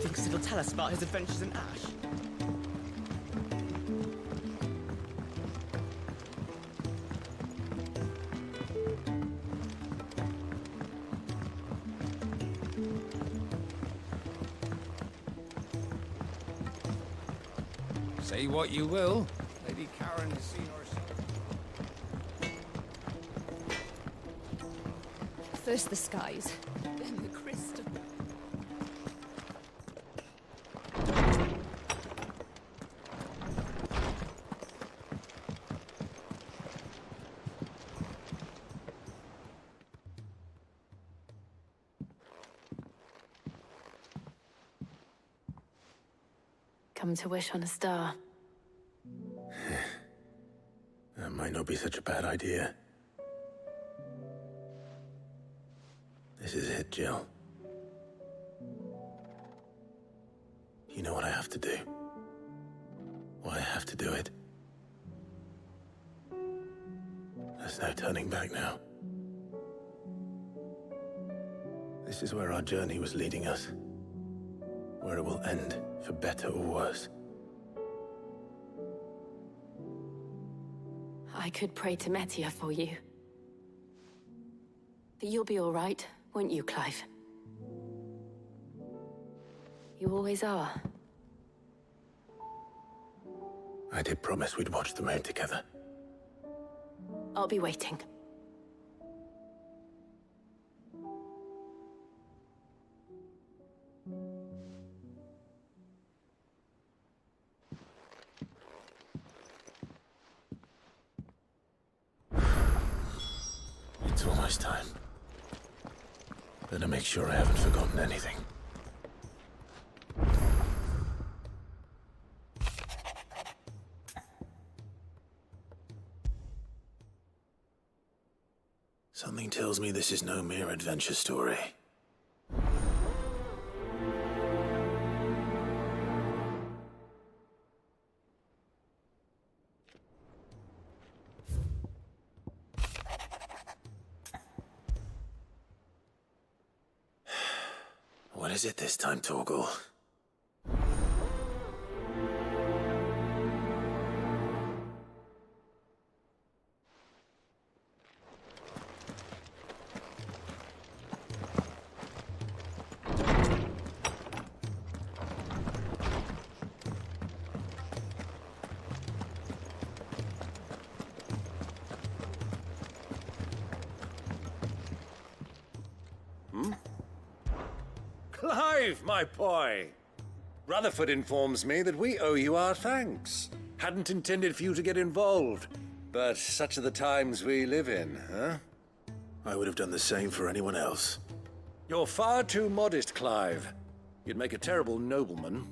Thinks it'll tell us about his adventures in Ash? Say what you will, Lady Karen has seen herself. First the skies, then the crystal. Come to wish on a star. That might not be such a bad idea. This is it, Jill. You know what I have to do. Why I have to do it. There's no turning back now. This is where our journey was leading us. Where it will end, for better or worse. I could pray to Metia for you. But you'll be all right, won't you, Clive? You always are. I did promise we'd watch the moon together. I'll be waiting. It's almost time. Better make sure I haven't forgotten anything. Something tells me this is no mere adventure story. What is it this time, Torgal? Clive, my boy! Rutherford informs me that we owe you our thanks. Hadn't intended for you to get involved, but such are the times we live in, huh? I would have done the same for anyone else. You're far too modest, Clive. You'd make a terrible nobleman.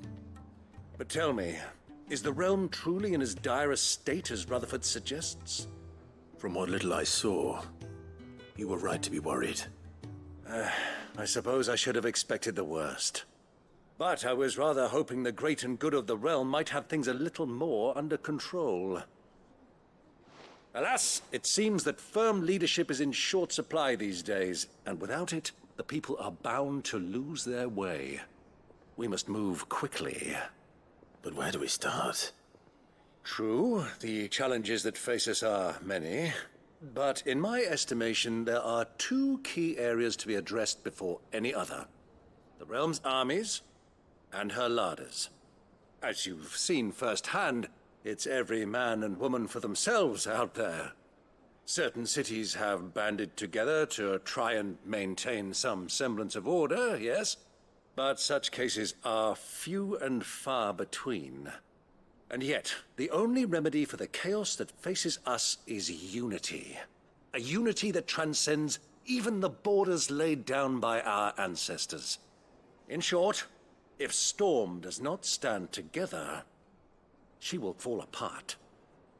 But tell me, is the realm truly in as dire a state as Rutherford suggests? From what little I saw, you were right to be worried. I suppose I should have expected the worst. But I was rather hoping the great and good of the realm might have things a little more under control. Alas, it seems that firm leadership is in short supply these days, and without it, the people are bound to lose their way. We must move quickly. But where do we start? True, the challenges that face us are many. But in my estimation, there are two key areas to be addressed before any other. The realm's armies and her larders. As you've seen firsthand, it's every man and woman for themselves out there. Certain cities have banded together to try and maintain some semblance of order, yes? But such cases are few and far between. And yet, the only remedy for the chaos that faces us is unity. A unity that transcends even the borders laid down by our ancestors. In short, if Storm does not stand together, she will fall apart.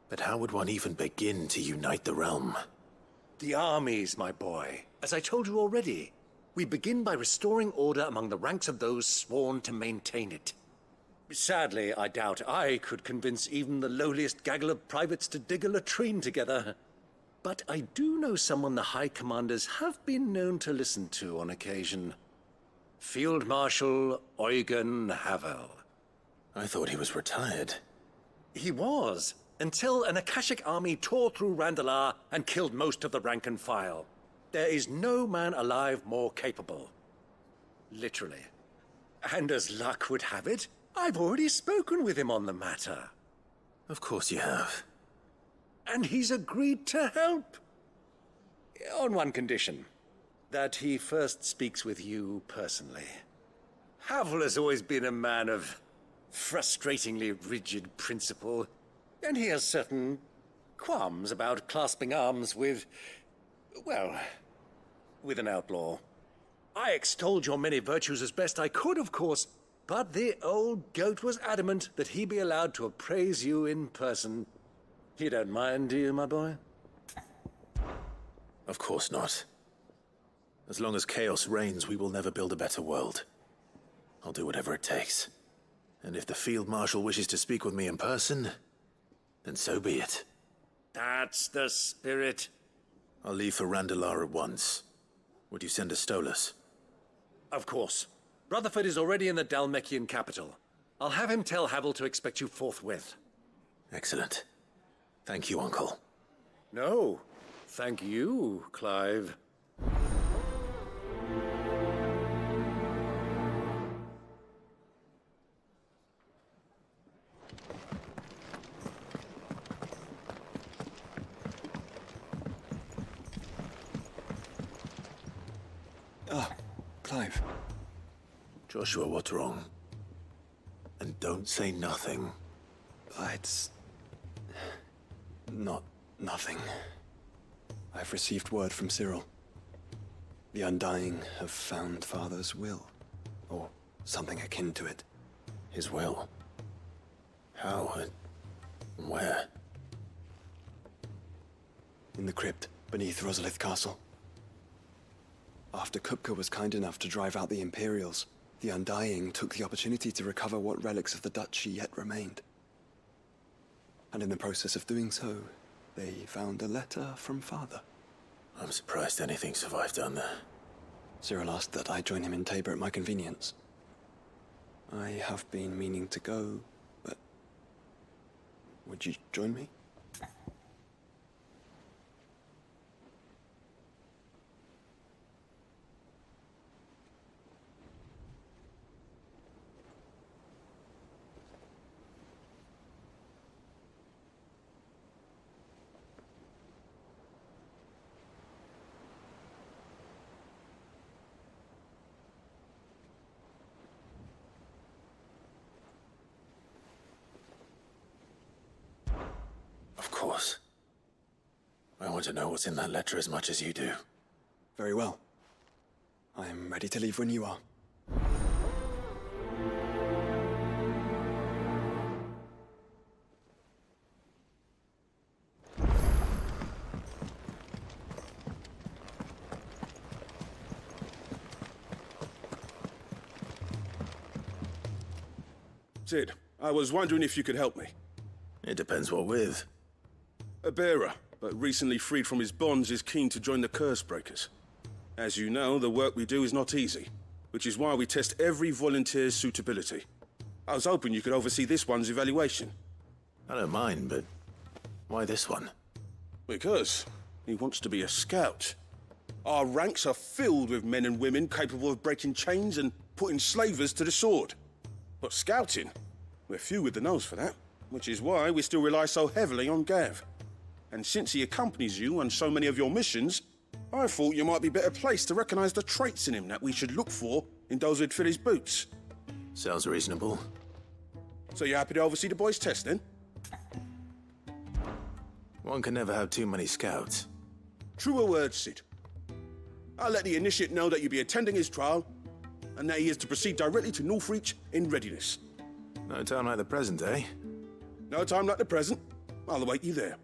But how would one even begin to unite the realm? The armies, my boy. As I told you already, we begin by restoring order among the ranks of those sworn to maintain it. Sadly, I doubt I could convince even the lowliest gaggle of privates to dig a latrine together. But I do know someone the High Commanders have been known to listen to on occasion. Field Marshal Eugen Havel. I thought he was retired. He was, until an Akashic army tore through Randalar and killed most of the rank and file. There is no man alive more capable. Literally. And as luck would have it, I've already spoken with him on the matter. Of course you have. And he's agreed to help. On one condition. That he first speaks with you personally. Havel has always been a man of frustratingly rigid principle, and he has certain qualms about clasping arms with, well, with an outlaw. I extolled your many virtues as best I could, of course, but the old goat was adamant that he be allowed to appraise you in person. You don't mind, do you, my boy? Of course not. As long as chaos reigns, we will never build a better world. I'll do whatever it takes. And if the Field Marshal wishes to speak with me in person, then so be it. That's the spirit. I'll leave for Randalar at once. Would you send a Stolas? Of course. Rutherford is already in the Dalmekian capital. I'll have him tell Havel to expect you forthwith. Excellent. Thank you, Uncle. No, thank you, Clive. Clive. Joshua, what's wrong? And don't say nothing. It's... not nothing. I've received word from Cyril. The Undying have found Father's will, or something akin to it. His will? How? And where? In the crypt beneath Rosalith Castle. After Kupka was kind enough to drive out the Imperials, the Undying took the opportunity to recover what relics of the Duchy yet remained. And in the process of doing so, they found a letter from Father. I'm surprised anything survived down there. Cyril asked that I join him in Tabor at my convenience. I have been meaning to go, but... would you join me? Of course. I want to know what's in that letter as much as you do. Very well. I am ready to leave when you are. Sid, I was wondering if you could help me. It depends what with. A bearer, but recently freed from his bonds, is keen to join the Cursebreakers. As you know, the work we do is not easy, which is why we test every volunteer's suitability. I was hoping you could oversee this one's evaluation. I don't mind, but why this one? Because he wants to be a scout. Our ranks are filled with men and women capable of breaking chains and putting slavers to the sword. But scouting, we're few with the nose for that, which is why we still rely so heavily on Gav. And since he accompanies you on so many of your missions, I thought you might be better placed to recognize the traits in him that we should look for in those who'd fill his boots. Sounds reasonable. So you're happy to oversee the boys' test, then? One can never have too many scouts. Truer words, Sid. I'll let the initiate know that you'll be attending his trial, and that he is to proceed directly to Northreach in readiness. No time like the present, eh? No time like the present. I'll await you there.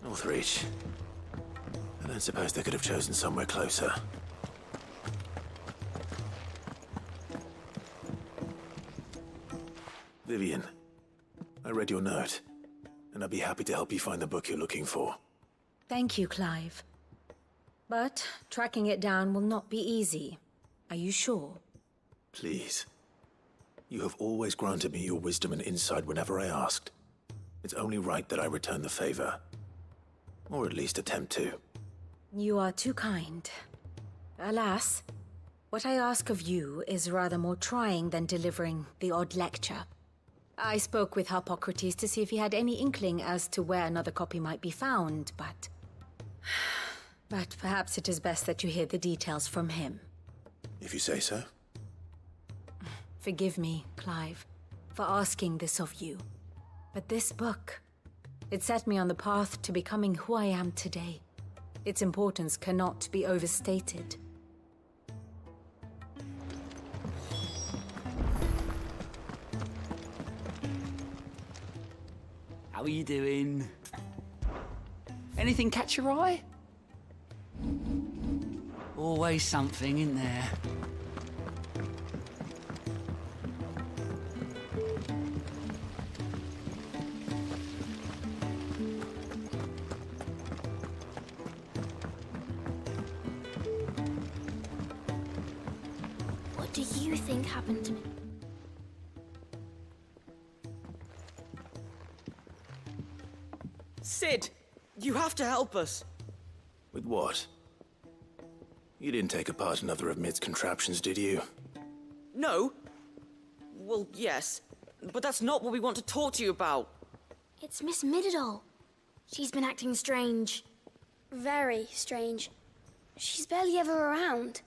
Northreach. I don't suppose they could have chosen somewhere closer. Vivian, I read your note, and I'd be happy to help you find the book you're looking for. Thank you, Clive. But tracking it down will not be easy. Are you sure? Please. You have always granted me your wisdom and insight whenever I asked. It's only right that I return the favor. Or at least attempt to. You are too kind. Alas, what I ask of you is rather more trying than delivering the odd lecture. I spoke with Harpocrates to see if he had any inkling as to where another copy might be found, but... But perhaps it is best that you hear the details from him. If you say so. Forgive me, Clive, for asking this of you. But this book, it set me on the path to becoming who I am today. Its importance cannot be overstated. How are you doing? Anything catch your eye? Always something in there. What do you think happened to me? Sid, you have to help us. With what? You didn't take apart another of Mid's contraptions, did you? No. Well, yes. But that's not what we want to talk to you about. It's Miss Mididol. She's been acting strange. Very strange. She's barely ever around.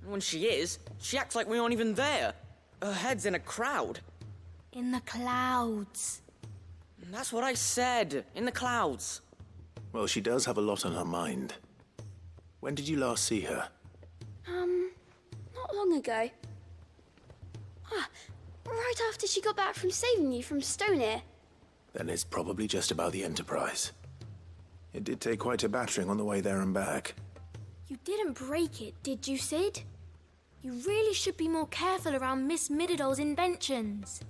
And when she is, she acts like we aren't even there. Her head's in a crowd. In the clouds. That's what I said. In the clouds. Well, she does have a lot on her mind. When did you last see her? Not long ago. Right after she got back from saving you from Stonear. Then it's probably just about the Enterprise. It did take quite a battering on the way there and back. You didn't break it, did you, Sid? You really should be more careful around Miss Mididol's inventions.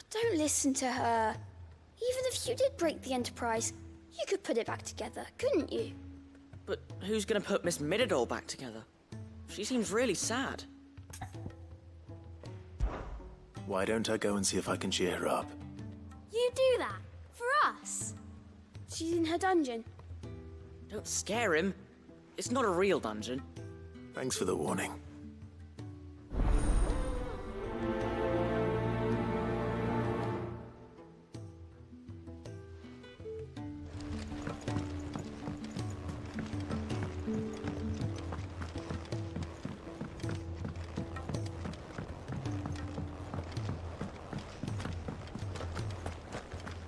Don't listen to her. Even if you did break the Enterprise, you could put it back together, couldn't you? But who's gonna put Miss Mididol back together? She seems really sad. Why don't I go and see if I can cheer her up? You do that? For us? She's in her dungeon. Don't scare him. It's not a real dungeon. Thanks for the warning.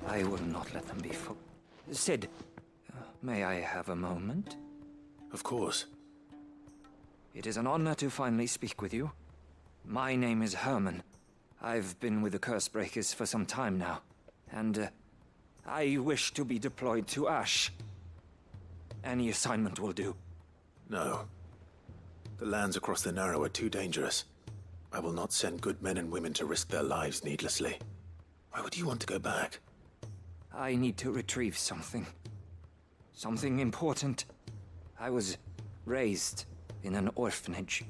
I will not let them be Sid, may I have a moment? Of course. It is an honor to finally speak with you. My name is Herman. I've been with the Cursebreakers for some time now, and I wish to be deployed to Ash. Any assignment will do. No. The lands across the Narrow are too dangerous. I will not send good men and women to risk their lives needlessly. Why would you want to go back? I need to retrieve something. Something important. I was raised in an orphanage.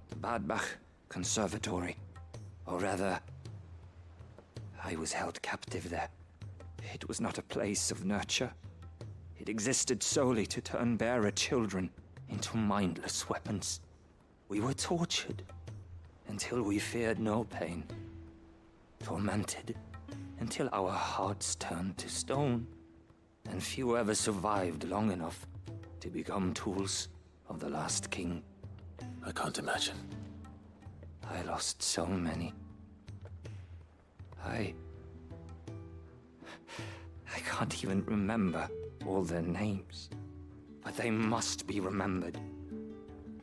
The Badbach Conservatory. Or rather, I was held captive there. It was not a place of nurture. It existed solely to turn bearer children into mindless weapons. We were tortured until we feared no pain. Tormented until our hearts turned to stone, and few ever survived long enough to become tools of the last king. I can't imagine. I lost so many. I can't even remember all their names, but they must be remembered.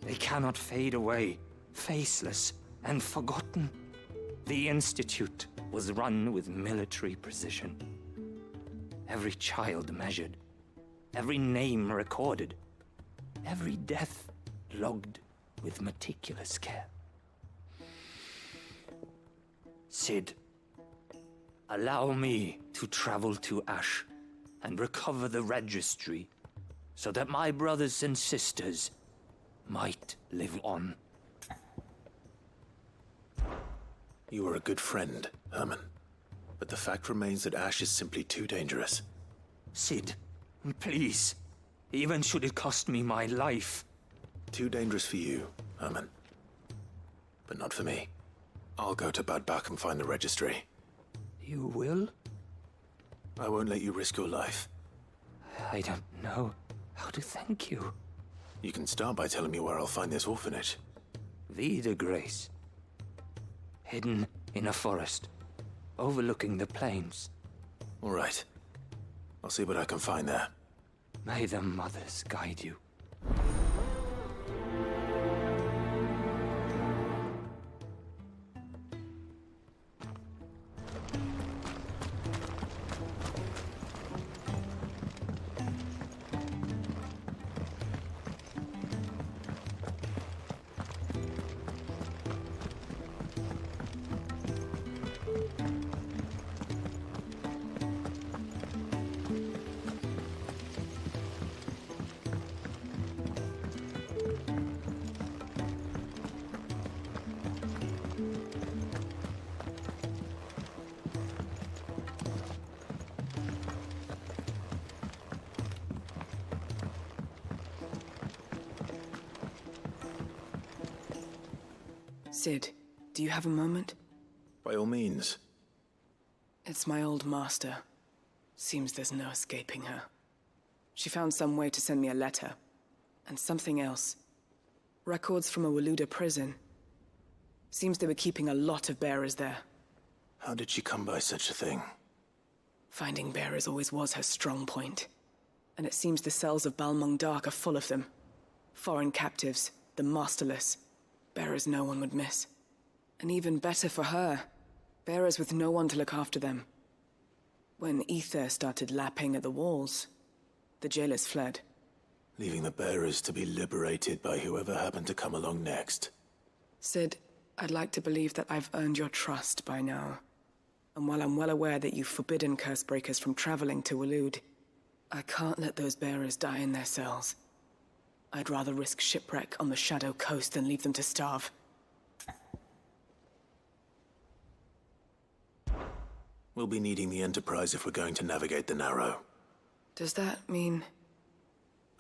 They cannot fade away, faceless and forgotten. The Institute was run with military precision. Every child measured, every name recorded, every death logged with meticulous care. Sid, allow me to travel to Ash and recover the registry so that my brothers and sisters might live on. You are a good friend, Herman. But the fact remains that Ash is simply too dangerous. Sid, please. Even should it cost me my life. Too dangerous for you, Herman. But not for me. I'll go to Bad Bach and find the registry. You will? I won't let you risk your life. I don't know how to thank you. You can start by telling me where I'll find this orphanage. Vida Grace. Hidden in a forest, overlooking the plains. All right. I'll see what I can find there. May the mothers guide you. Sid, do you have a moment? By all means. It's my old master. Seems there's no escaping her. She found some way to send me a letter. And something else. Records from a Waluda prison. Seems they were keeping a lot of bearers there. How did she come by such a thing? Finding bearers always was her strong point. And it seems the cells of Balmung Dark are full of them. Foreign captives, the masterless. Bearers no one would miss. And even better for her, bearers with no one to look after them. When ether started lapping at the walls, the jailers fled. Leaving the bearers to be liberated by whoever happened to come along next. Sid, I'd like to believe that I've earned your trust by now. And while I'm well aware that you've forbidden Cursebreakers from traveling to Waloed, I can't let those bearers die in their cells. I'd rather risk shipwreck on the Shadow Coast than leave them to starve. We'll be needing the Enterprise if we're going to navigate the Narrow. Does that mean...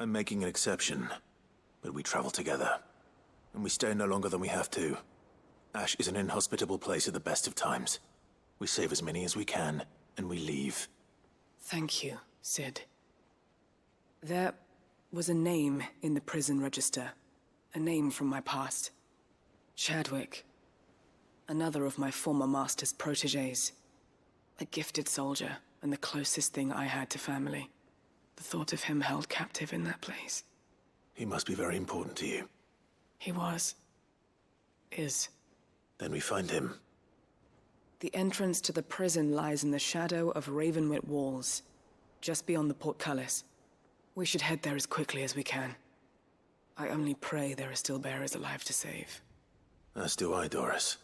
I'm making an exception, but we travel together. And we stay no longer than we have to. Ash is an inhospitable place at the best of times. We save as many as we can, and we leave. Thank you, Sid. There was a name in the prison register. A name from my past. Chadwick. Another of my former master's protégés. A gifted soldier, and the closest thing I had to family. The thought of him held captive in that place. He must be very important to you. He was. Is. Then we find him. The entrance to the prison lies in the shadow of Ravenwit Walls, just beyond the portcullis. We should head there as quickly as we can. I only pray there are still bearers alive to save. As do I, Doris.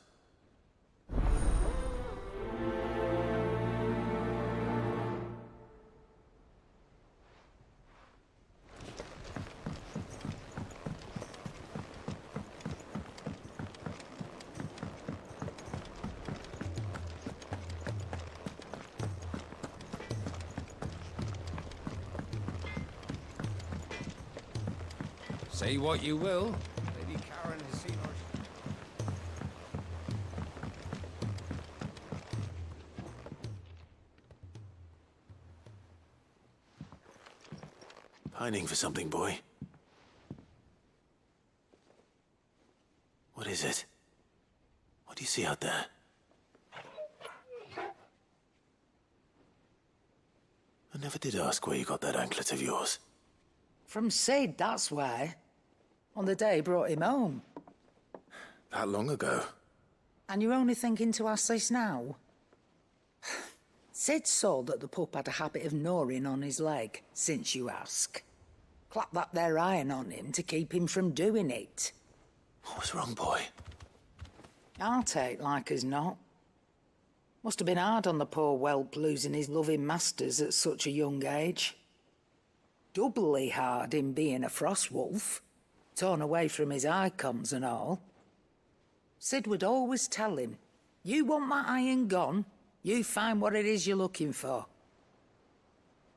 Say what you will, Lady Karen has seen her... Pining for something, boy. What is it? What do you see out there? I never did ask where you got that anklet of yours. From Sid, that's why. On the day he brought him home. That long ago? And you're only thinking to ask this now? Sid saw that the pup had a habit of gnawing on his leg, since you ask. Clap that there iron on him to keep him from doing it. What was wrong, boy? I'll take like as not. Must have been hard on the poor whelp losing his loving masters at such a young age. Doubly hard in being a frost wolf, torn away from his Eikons and all. Sid would always tell him, "You want my iron gone, you find what it is you're looking for."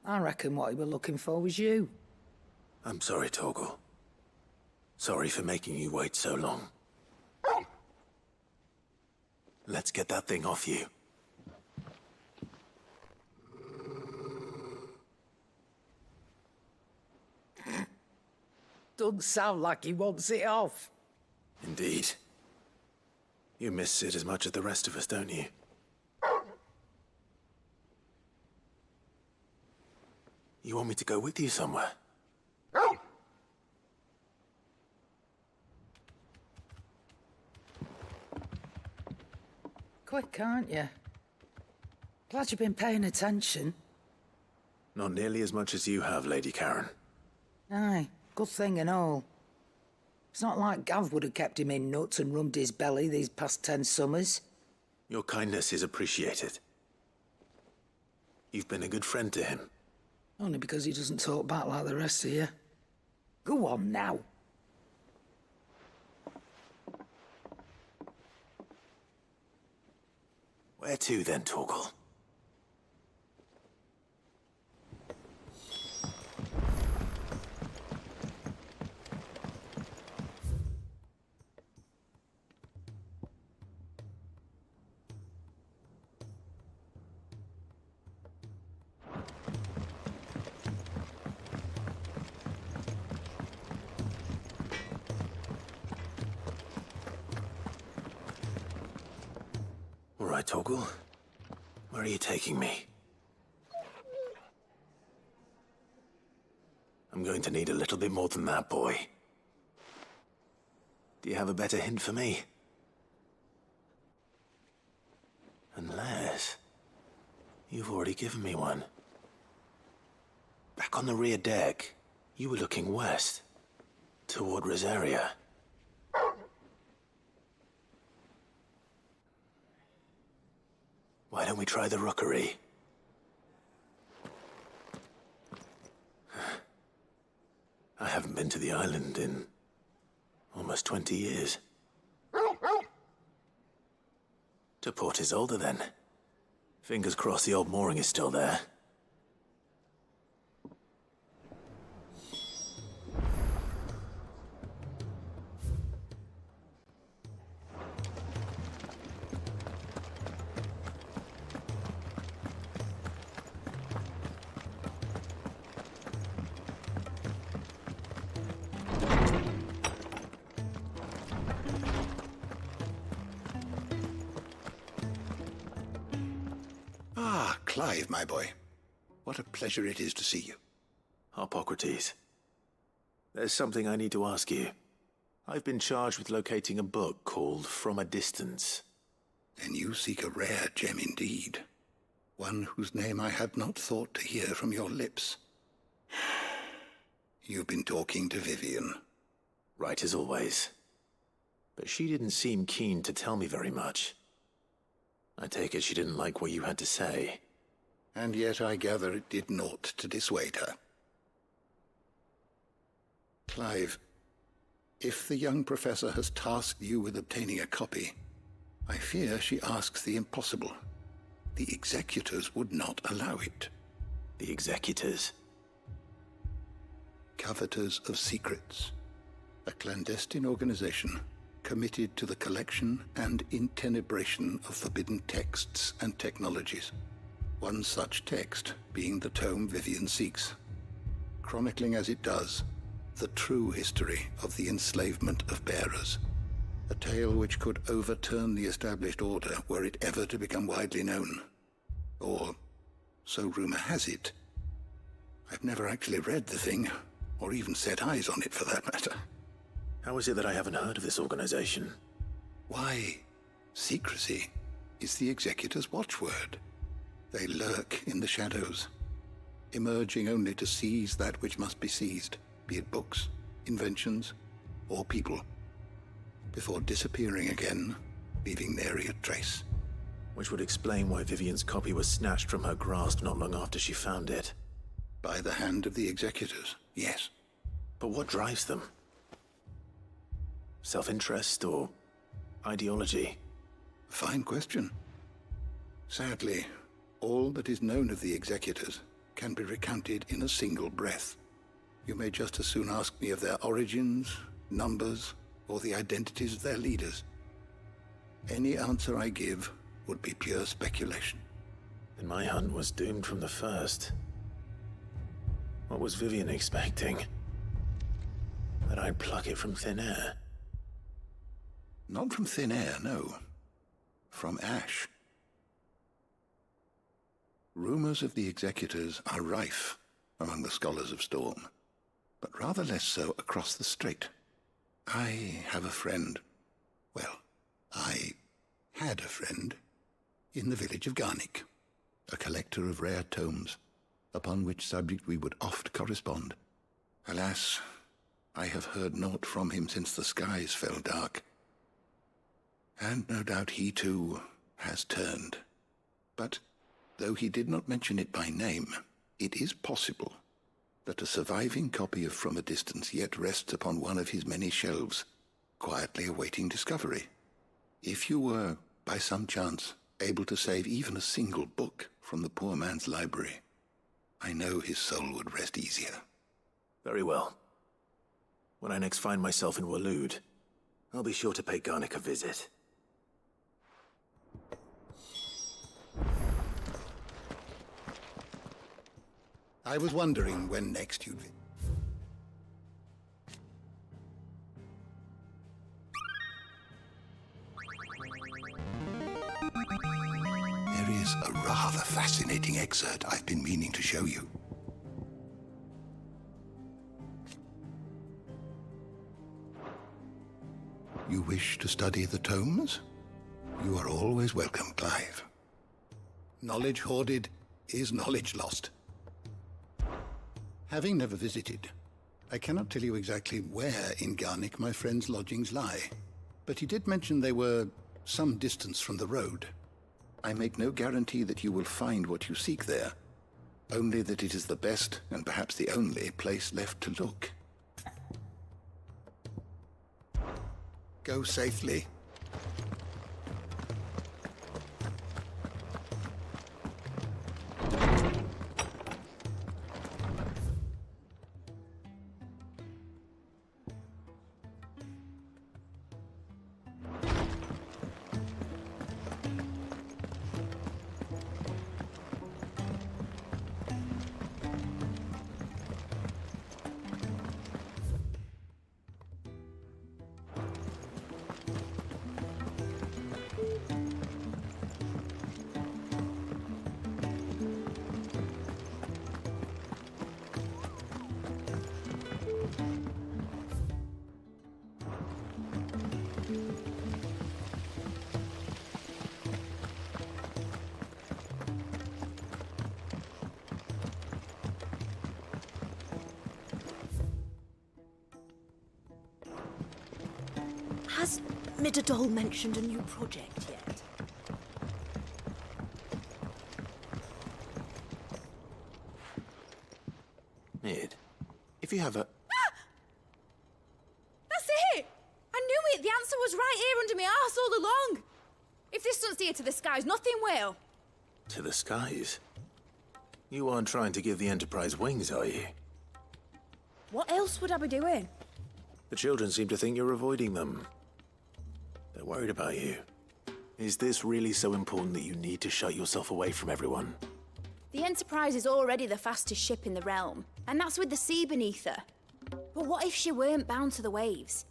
I reckon what he was looking for was you. I'm sorry, Torgal. Sorry for making you wait so long. Let's get that thing off you. Doesn't sound like he wants it off. Indeed. You miss Sid as much as the rest of us, don't you? You want me to go with you somewhere? Quick, aren't you? Glad you've been paying attention. Not nearly as much as you have, Lady Karen. Aye, good thing and all. It's not like Gav would have kept him in nuts and rubbed his belly these past 10 summers. Your kindness is appreciated. You've been a good friend to him. Only because he doesn't talk back like the rest of you. Go on now. Where to then, Torgal? All right, Torgal. Where are you taking me? I'm going to need a little bit more than that, boy. Do you have a better hint for me? Unless... you've already given me one. Back on the rear deck, you were looking west, toward Rosaria. Why don't we try the rookery? I haven't been to the island in almost 20 years. To Port Isolde, then. Fingers crossed the old mooring is still there. Clive, my boy. What a pleasure it is to see you. Hippocrates. There's something I need to ask you. I've been charged with locating a book called From a Distance. Then you seek a rare gem indeed. One whose name I had not thought to hear from your lips. You've been talking to Vivian. Right as always. But she didn't seem keen to tell me very much. I take it she didn't like what you had to say. And yet I gather it did naught to dissuade her. Clive, if the young professor has tasked you with obtaining a copy, I fear she asks the impossible. The executors would not allow it. The executors? Coveters of Secrets. A clandestine organization committed to the collection and intenebration of forbidden texts and technologies. One such text being the tome Vivian seeks, chronicling as it does the true history of the enslavement of bearers, a tale which could overturn the established order were it ever to become widely known. Or, so rumor has it. I've never actually read the thing, or even set eyes on it for that matter. How is it that I haven't heard of this organization? Why, secrecy is the executor's watchword. They lurk in the shadows, emerging only to seize that which must be seized, be it books, inventions, or people, before disappearing again, leaving nary a trace. Which would explain why Vivian's copy was snatched from her grasp not long after she found it. By the hand of the executors, yes. But what drives them? Self-interest or ideology? Fine question. Sadly, all that is known of the executors can be recounted in a single breath. You may just as soon ask me of their origins, numbers, or the identities of their leaders. Any answer I give would be pure speculation. Then my hunt was doomed from the first. What was Vivian expecting? That I'd pluck it from thin air? Not from thin air, no. From ash. Rumors of the executors are rife among the scholars of Storm, but rather less so across the strait. I have a friend. Well, I had a friend in the village of Garnick, a collector of rare tomes, upon which subject we would oft correspond. Alas, I have heard naught from him since the skies fell dark. And no doubt he too has turned. But though he did not mention it by name, it is possible that a surviving copy of From a Distance yet rests upon one of his many shelves, quietly awaiting discovery. If you were, by some chance, able to save even a single book from the poor man's library, I know his soul would rest easier. Very well. When I next find myself in Waloed, I'll be sure to pay Garnick a visit. I was wondering when next you'd... There is a rather fascinating excerpt I've been meaning to show you. You wish to study the tomes? You are always welcome, Clive. Knowledge hoarded is knowledge lost. Having never visited, I cannot tell you exactly where in Garnick my friend's lodgings lie, but he did mention they were some distance from the road. I make no guarantee that you will find what you seek there, only that it is the best and perhaps the only place left to look. Go safely. Has Midadol mentioned a new project yet? Mid, if you have a... That's it! I knew it! The answer was right here under my arse all along! If this doesn't steer to the skies, nothing will! To the skies? You aren't trying to give the Enterprise wings, are you? What else would I be doing? The children seem to think you're avoiding them. They're worried about you. Is this really so important that you need to shut yourself away from everyone? The Enterprise is already the fastest ship in the realm, and that's with the sea beneath her. But what if she weren't bound to the waves?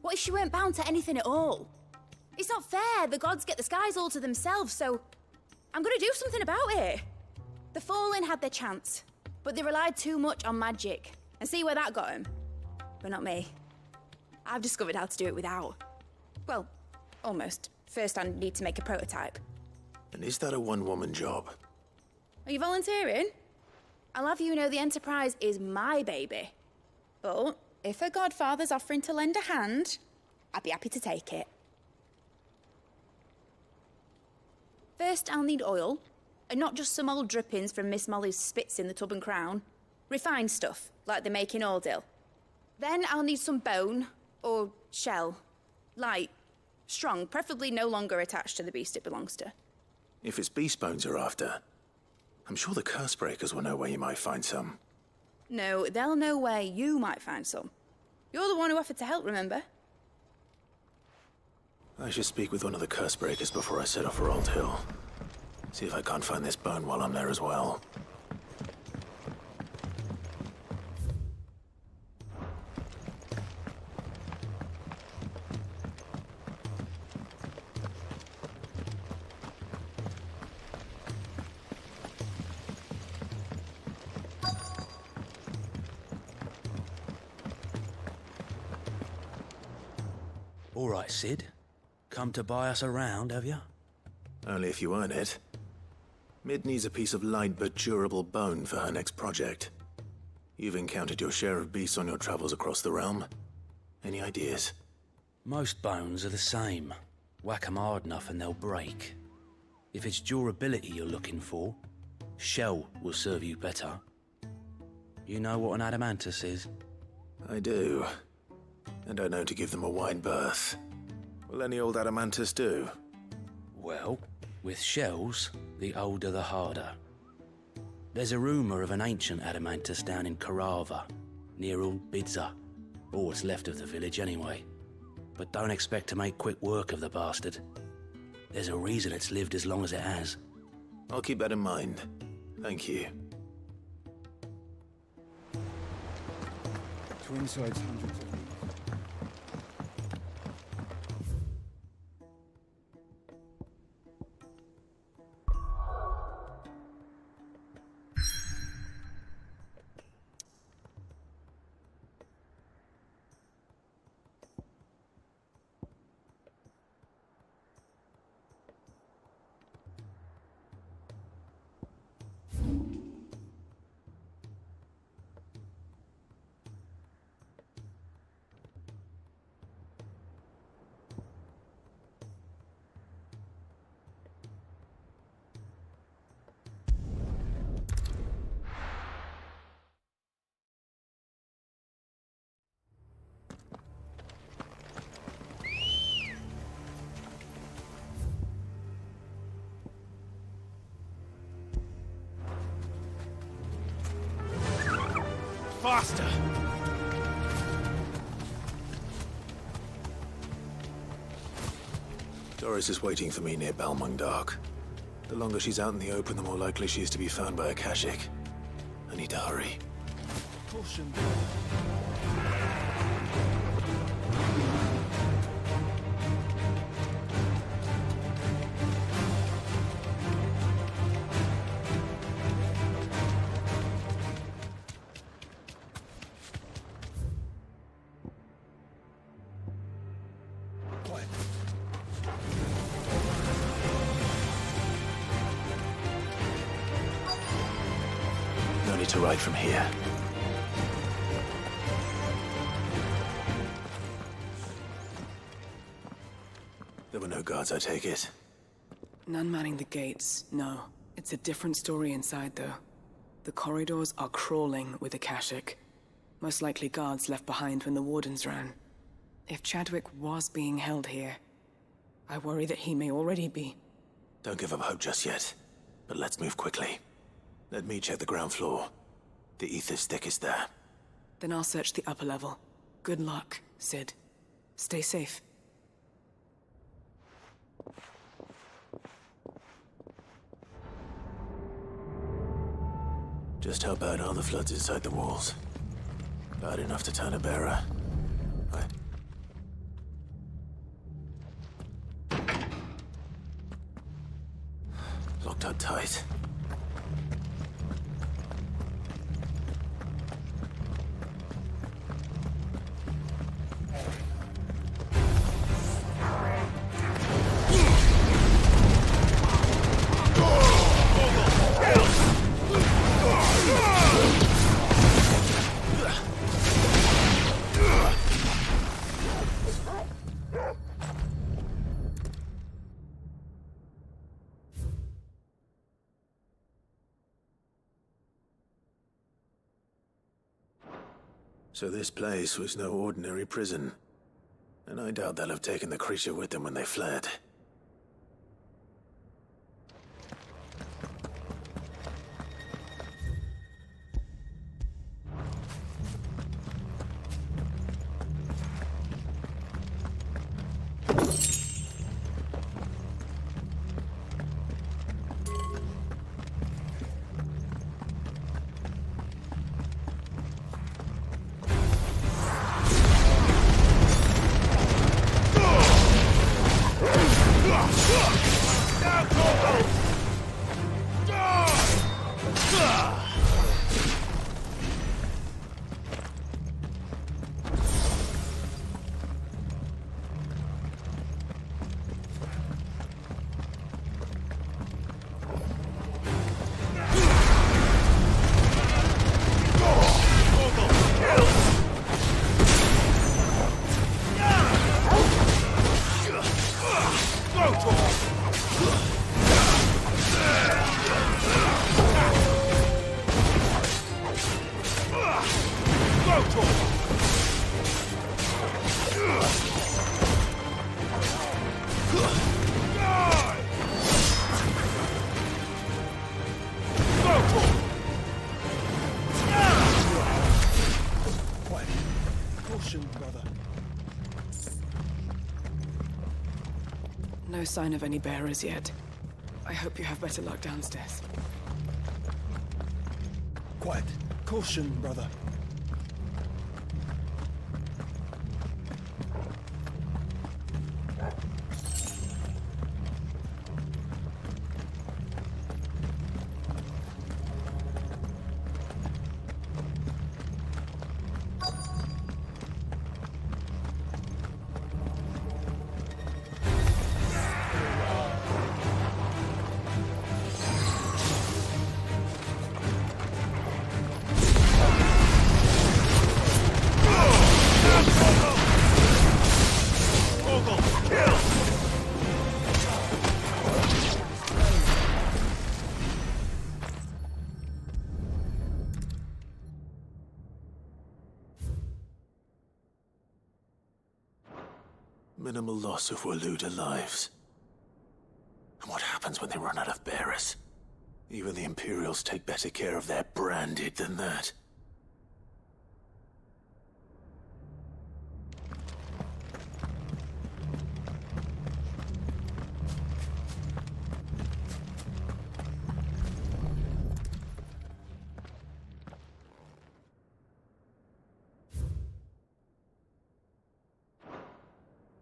What if she weren't bound to anything at all? It's not fair. The gods get the skies all to themselves, so I'm gonna do something about it. The Fallen had their chance, but they relied too much on magic. And see where that got them? But not me. I've discovered how to do it without. Well, almost. First, I need to make a prototype. And is that a one-woman job? Are you volunteering? I'll have you know the Enterprise is my baby. But if her godfather's offering to lend a hand, I'd be happy to take it. First, I'll need oil, and not just some old drippings from Miss Molly's spits in the Tub and Crown. Refined stuff, like they make in Ordil. Then I'll need some bone, or shell. Light, strong, preferably no longer attached to the beast it belongs to. If it's beast bones you're after, I'm sure the curse breakers will know where you might find some. No, they'll know where you might find some. You're the one who offered to help, remember? I should speak with one of the curse breakers before I set off for Old Hill. See if I can't find this bone while I'm there as well. All right, Sid. Come to buy us around, have you? Only if you earn it. Mid needs a piece of light but durable bone for her next project. You've encountered your share of beasts on your travels across the realm. Any ideas? Most bones are the same. Whack 'em hard enough and they'll break. If it's durability you're looking for, shell will serve you better. You know what an adamantus is? I do. And I know to give them a wide berth. Will any old adamantus do? Well, with shells, the older the harder. There's a rumour of an ancient adamantus down in Karava, near Old Bidza, or what's left of the village anyway. But don't expect to make quick work of the bastard. There's a reason it's lived as long as it has. I'll keep that in mind. Thank you. Twin sides, hundreds of meters. Faster! Doris is waiting for me near Balmung Dark. The longer she's out in the open, the more likely she is to be found by a Kashik. I need to hurry. Caution. No need to ride from here. There were no guards, I take it. None manning the gates, no. It's a different story inside, though. The corridors are crawling with Akashic. Most likely guards left behind when the wardens ran. If Chadwick was being held here, I worry that he may already be. Don't give up hope just yet, but let's move quickly. Let me check the ground floor. The ether stick is there. Then I'll search the upper level. Good luck, Sid. Stay safe. Just how bad are the floods inside the walls? Bad enough to turn a bearer. Locked up tight. So this place was no ordinary prison. And I doubt they'll have taken the creature with them when they fled. No sign of any bearers yet. I hope you have better luck downstairs. Quiet. Caution, brother. Minimal loss of Waluda lives. And what happens when they run out of bearers? Even the Imperials take better care of their branded than that.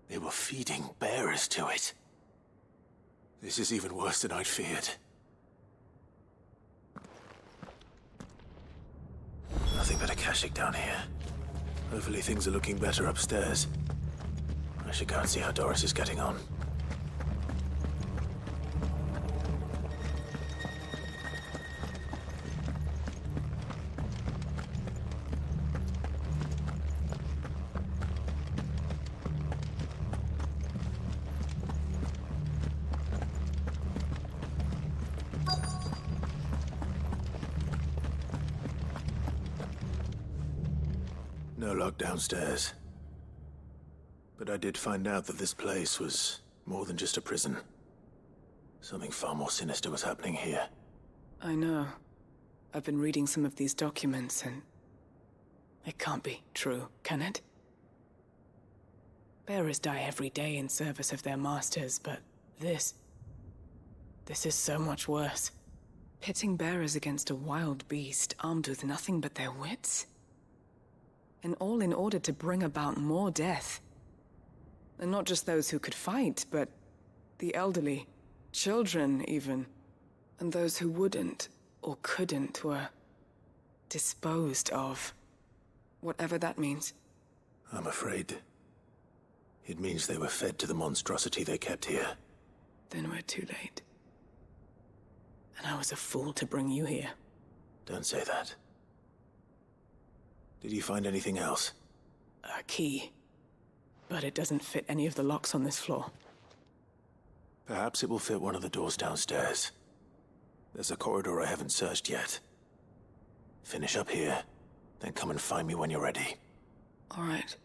They were feeding bearers to it. This is even worse than I'd feared. Nothing but a Kashyyyk down here. Hopefully things are looking better upstairs. I should go and see how Doris is getting on. No luck downstairs. But I did find out that this place was more than just a prison. Something far more sinister was happening here. I know. I've been reading some of these documents and... it can't be true, can it? Bearers die every day in service of their masters, but this is so much worse. Pitting bearers against a wild beast armed with nothing but their wits? And all in order to bring about more death. And not just those who could fight, but the elderly, children even. And those who wouldn't or couldn't were disposed of. Whatever that means. I'm afraid it means they were fed to the monstrosity they kept here. Then we're too late. And I was a fool to bring you here. Don't say that. Did you find anything else? A key. But it doesn't fit any of the locks on this floor. Perhaps it will fit one of the doors downstairs. There's a corridor I haven't searched yet. Finish up here, Then come and find me when you're ready. All right.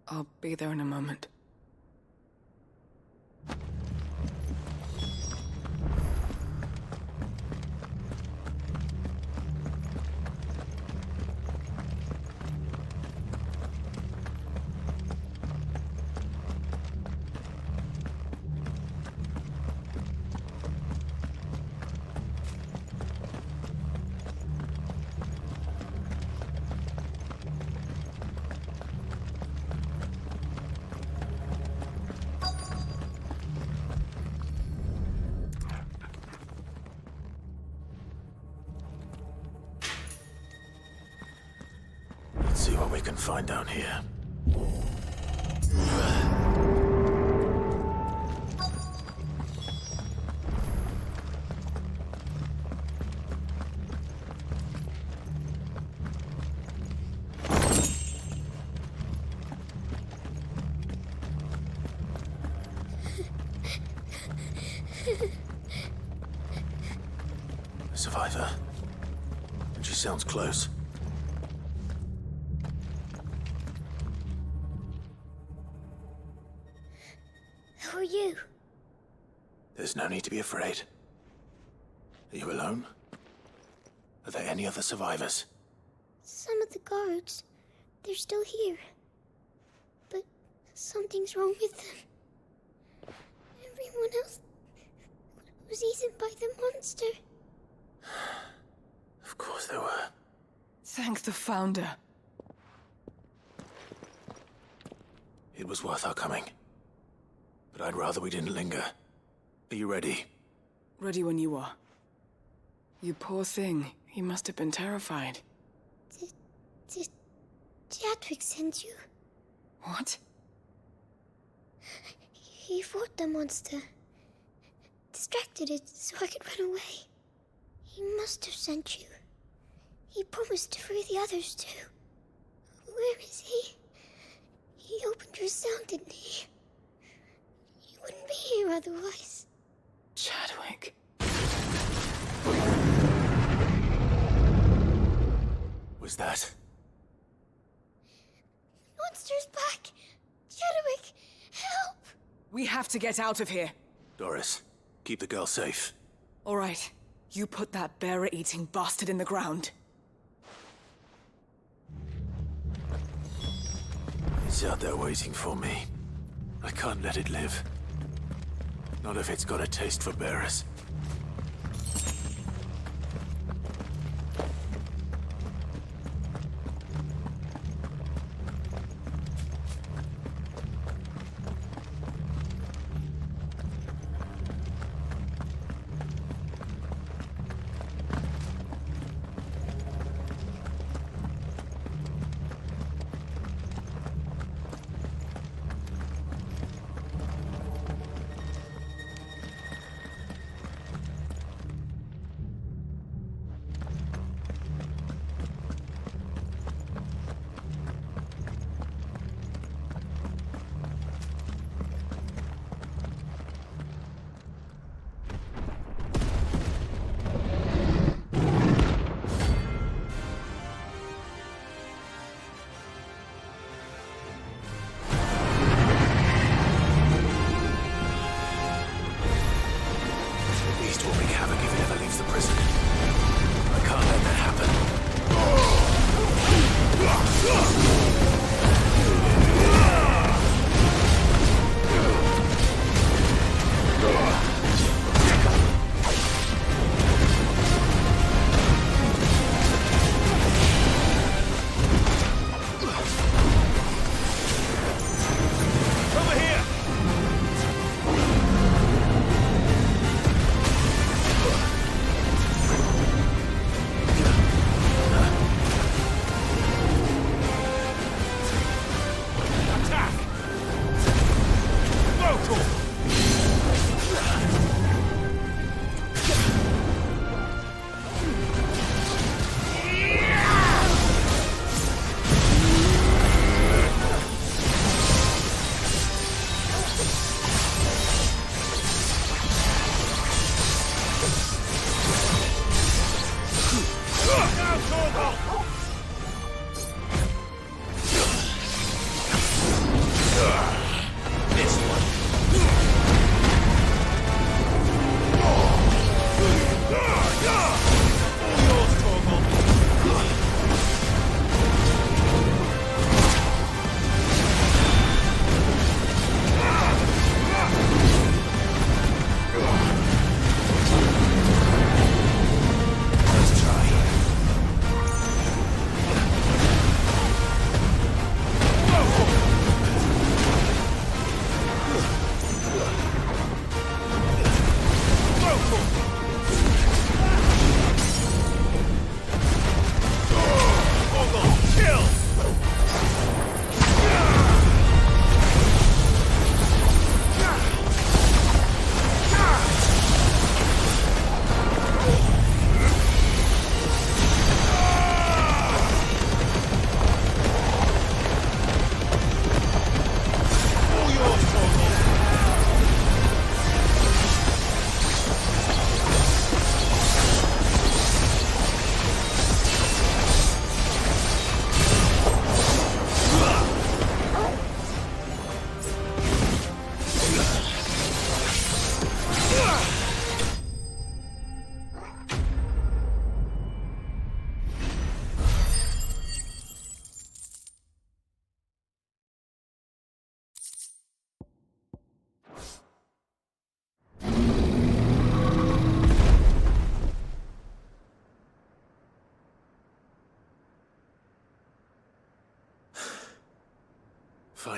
I'll be there in a moment. Let's see what we can find down here. A survivor. And she sounds close. Who are you? There's no need to be afraid. Are you alone? Are there any other survivors? Some of the guards. They're still here. But something's wrong with them. Everyone else was eaten by the monster. Of course there were. Thank the Founder. It was worth our coming. But I'd rather we didn't linger. Are you ready? Ready when you are. You poor thing. He must have been terrified. Did Chadwick send you? What? He fought the monster. Distracted it so I could run away. He must have sent you. He promised to free the others too. Where is he? He opened your cell, didn't he? He wouldn't be here otherwise. Chadwick. Was that? Monster's back! Chadwick, help! We have to get out of here. Doris, keep the girl safe. All right. You put that bearer-eating bastard in the ground. It's out there waiting for me. I can't let it live. Not if it's got a taste for bearers.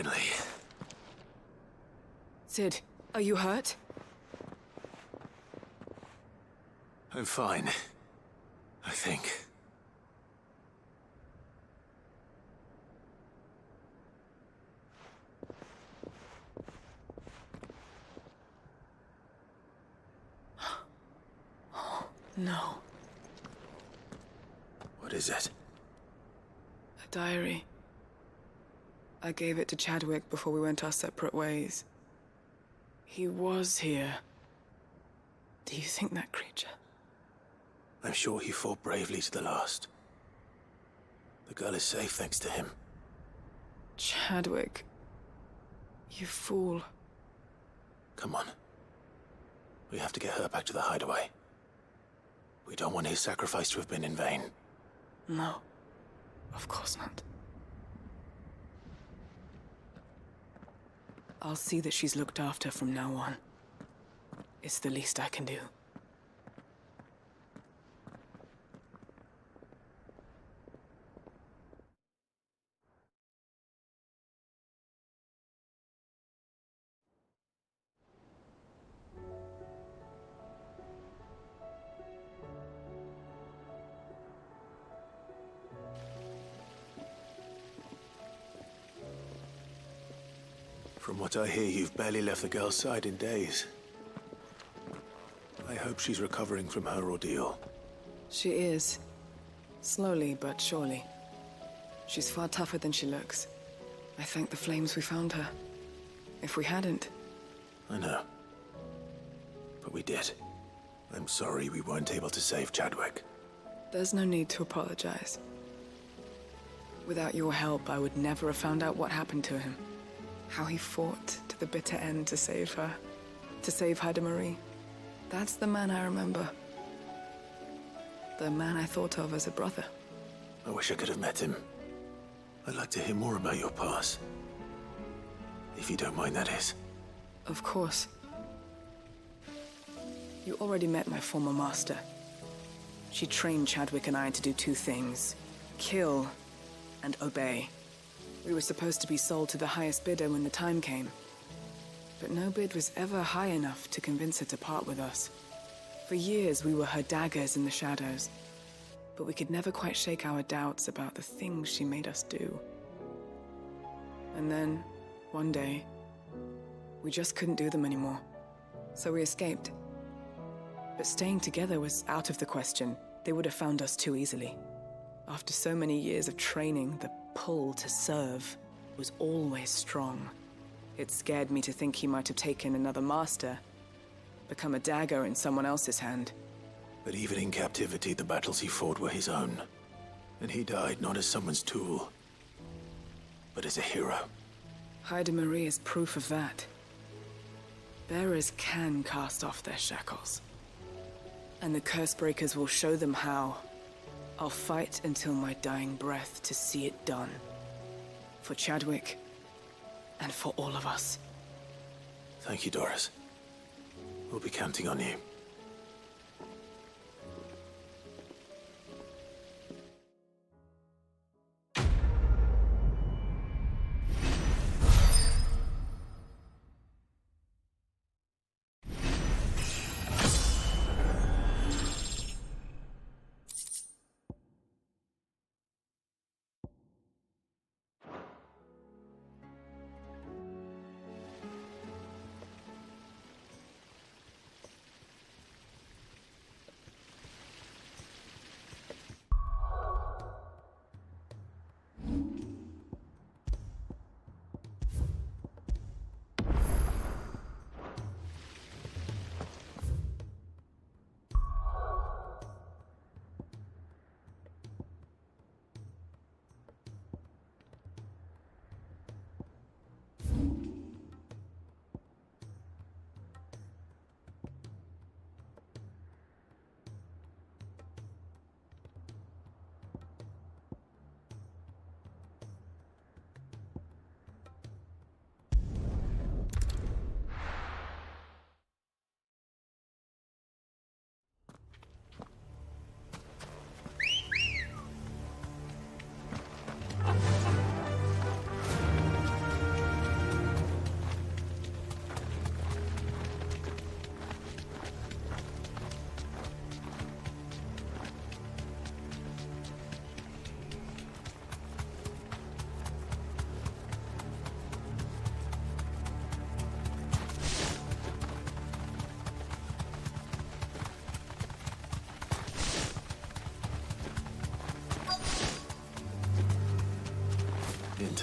Finally. Sid, are you hurt? I'm fine. I think. No. What is it? A diary. I gave it to Chadwick before we went our separate ways. He was here. Do you think that creature? I'm sure he fought bravely to the last. The girl is safe thanks to him. Chadwick. You fool. Come on. We have to get her back to the hideaway. We don't want his sacrifice to have been in vain. No. Of course not. I'll see that she's looked after from now on. It's the least I can do. From what I hear, you've barely left the girl's side in days. I hope she's recovering from her ordeal. She is. Slowly but surely. She's far tougher than she looks. I thank the flames we found her. If we hadn't... I know. But we did. I'm sorry we weren't able to save Chadwick. There's no need to apologize. Without your help, I would never have found out what happened to him. How he fought to the bitter end to save her. To save Haida Marie. That's the man I remember. The man I thought of as a brother. I wish I could have met him. I'd like to hear more about your past. If you don't mind, that is. Of course. You already met my former master. She trained Chadwick and I to do two things. Kill and obey. We were supposed to be sold to the highest bidder when the time came. But no bid was ever high enough to convince her to part with us. For years, we were her daggers in the shadows. But we could never quite shake our doubts about the things she made us do. And then, one day, we just couldn't do them anymore. So we escaped. But staying together was out of the question. They would have found us too easily. After so many years of training, the pull to serve was always strong. It scared me to think he might have taken another master, become a dagger in someone else's hand. But even in captivity, the battles he fought were his own. And he died not as someone's tool, but as a hero. Haida Marie is proof of that. Bearers can cast off their shackles. And the Cursebreakers will show them how. I'll fight until my dying breath to see it done. For Chadwick, and for all of us. Thank you, Doris. We'll be counting on you.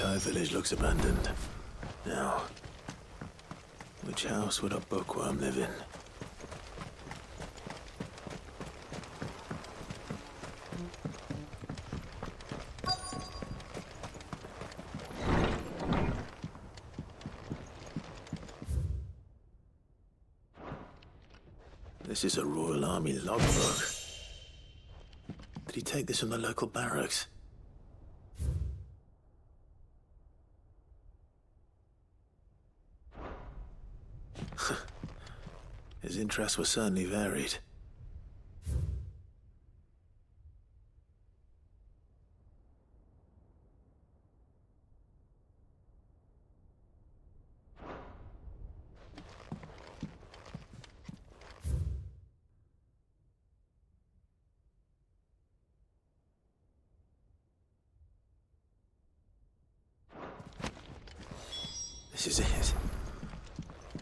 entire village looks abandoned. Now, which house would a bookworm live in? This is a Royal Army logbook. Did he take this from the local barracks? His interests were certainly varied. This is it.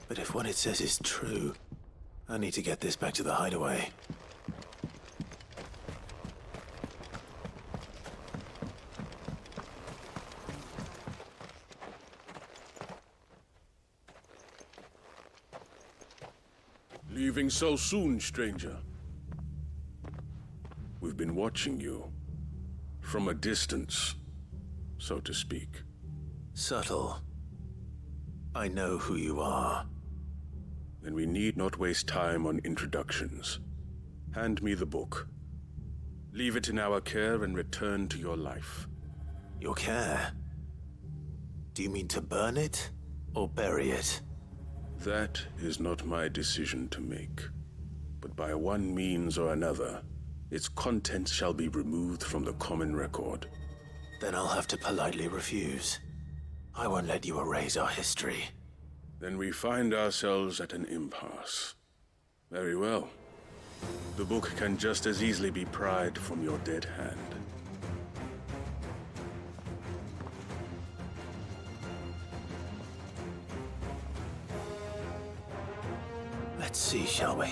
But if what it says is true, I need to get this back to the hideaway. Leaving so soon, stranger? We've been watching you. From a distance, so to speak. Subtle. I know who you are. Then we need not waste time on introductions. Hand me the book. Leave it in our care and return to your life. Your care? Do you mean to burn it or bury it? That is not my decision to make. But by one means or another, its contents shall be removed from the common record. Then I'll have to politely refuse. I won't let you erase our history. Then we find ourselves at an impasse. Very well. The book can just as easily be pried from your dead hand. Let's see, shall we?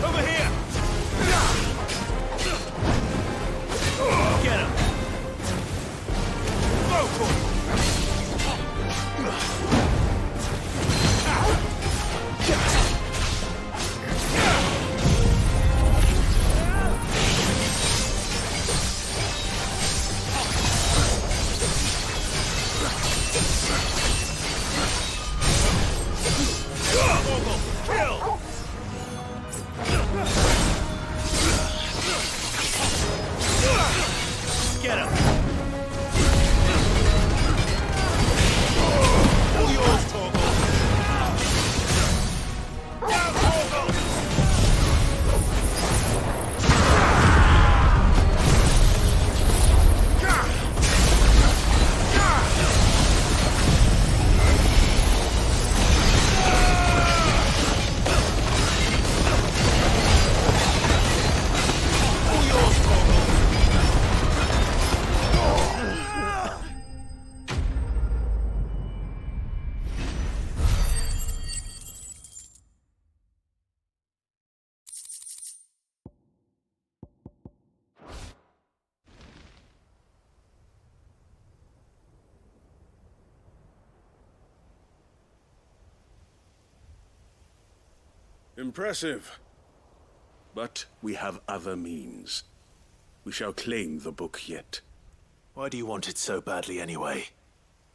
Over here! Get him! Go for it! Get him! All yours, Torgal! Down, Torgal! All yours, Torgal! Impressive. But we have other means. We shall claim the book yet. Why do you want it so badly anyway?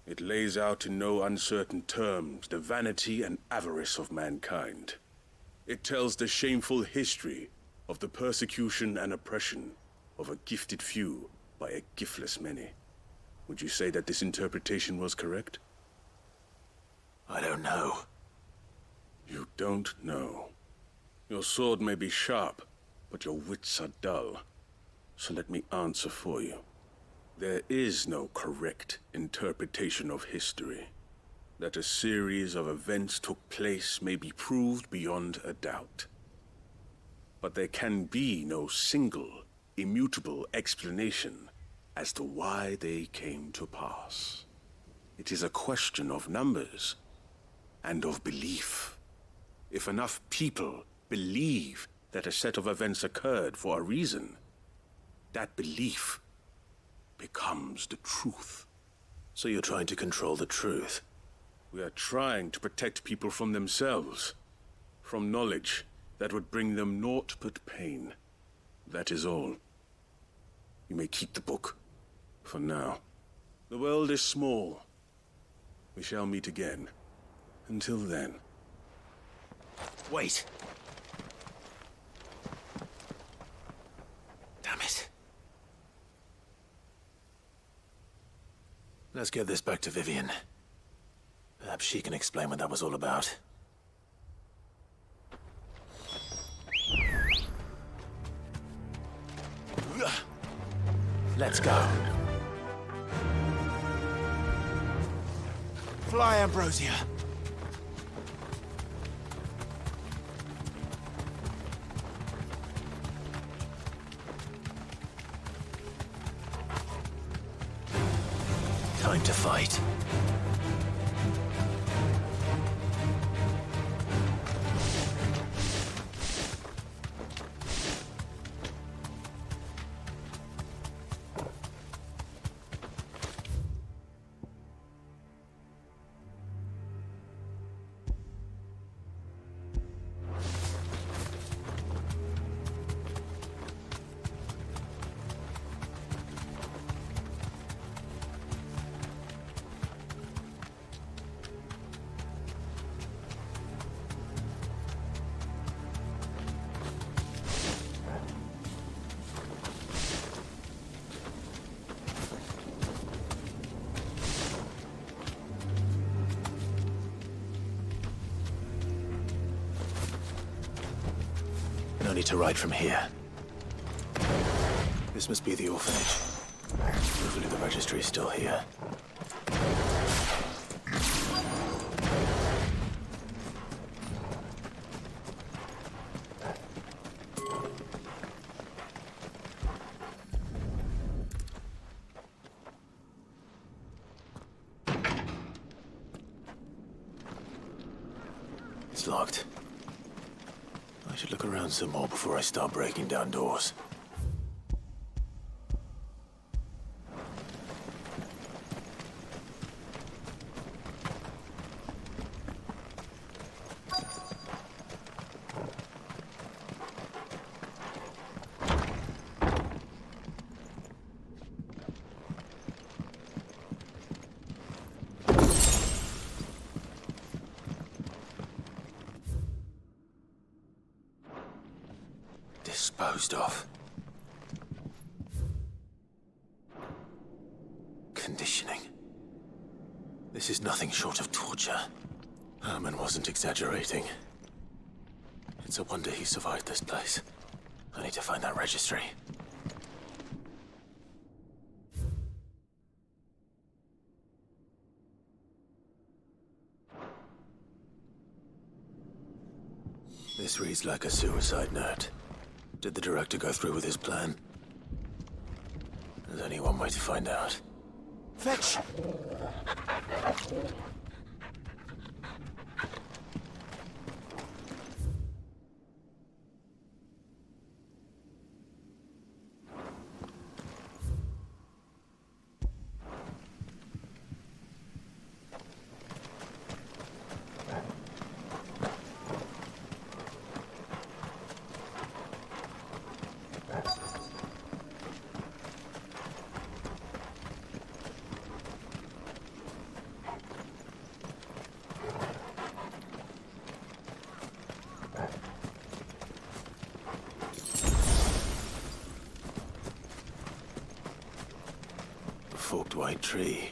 It lays out in no uncertain terms the vanity and avarice of mankind. It tells the shameful history of the persecution and oppression of a gifted few by a giftless many. Would you say that this interpretation was correct? I don't know. You don't know. Your sword may be sharp, but your wits are dull. So let me answer for you. There is no correct interpretation of history. That a series of events took place may be proved beyond a doubt. But there can be no single, immutable explanation as to why they came to pass. It is a question of numbers and of belief. If enough people believe that a set of events occurred for a reason, that belief becomes the truth. So you're trying to control the truth? We are trying to protect people from themselves, from knowledge that would bring them naught but pain. That is all. You may keep the book, for now. The world is small. We shall meet again. Until then. Wait! Damn it. Let's get this back to Vivian. Perhaps she can explain what that was all about. Let's go. Fly, Ambrosia. Time to fight. No need to ride from here. This must be the orphanage. Hopefully the registry is still here. It's locked. I should look around some more before I start breaking down doors. Disposed of. Conditioning. This is nothing short of torture. Herman wasn't exaggerating. It's a wonder he survived this place. I need to find that registry. This reads like a suicide note. Did the director go through with his plan? There's only one way to find out. Fetch! Forked white tree.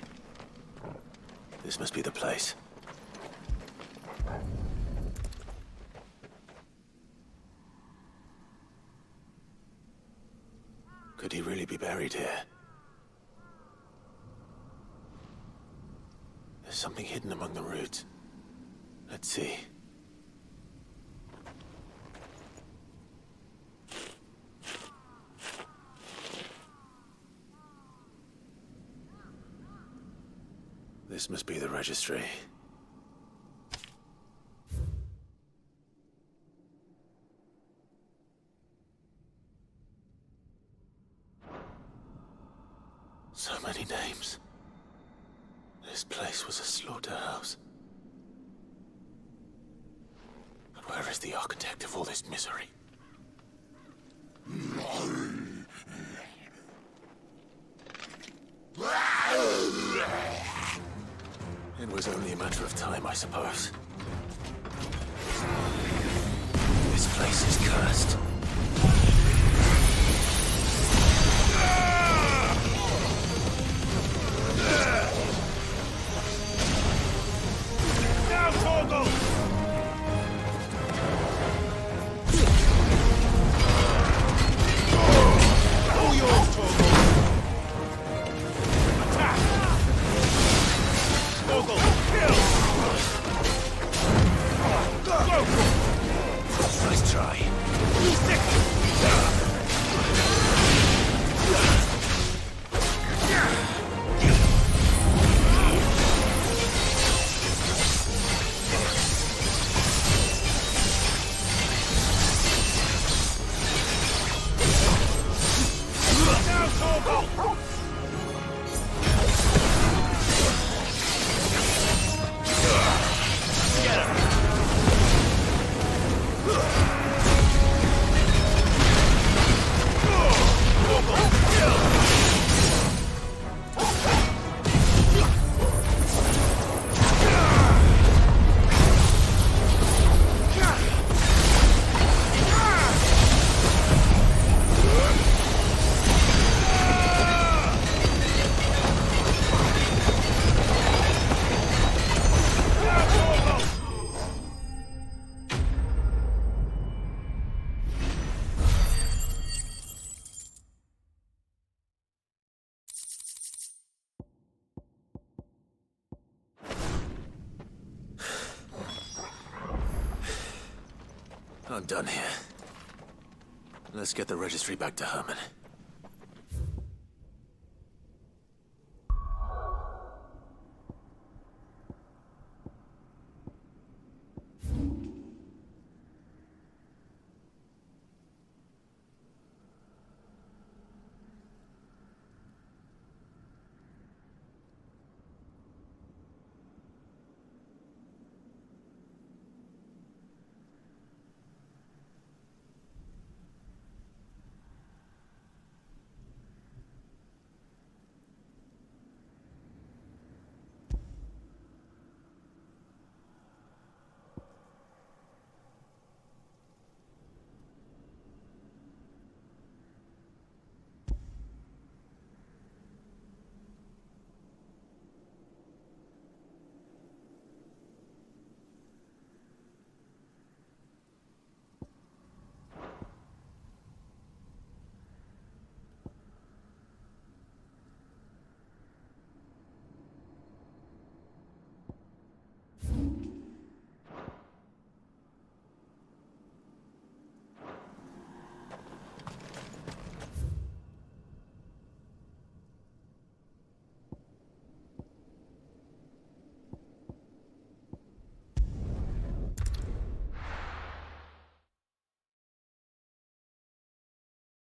This must be the place. Could he really be buried here? There's something hidden among the roots. Let's see. This must be the registry. So many names. This place was a slaughterhouse. But where is the architect of all this misery? It was only a matter of time, I suppose. This place is cursed. Now, Torgal! All yours, Torgal! Attack! Torgal, kill! Go! Nice try. I'm done here. Let's get the registry back to Herman.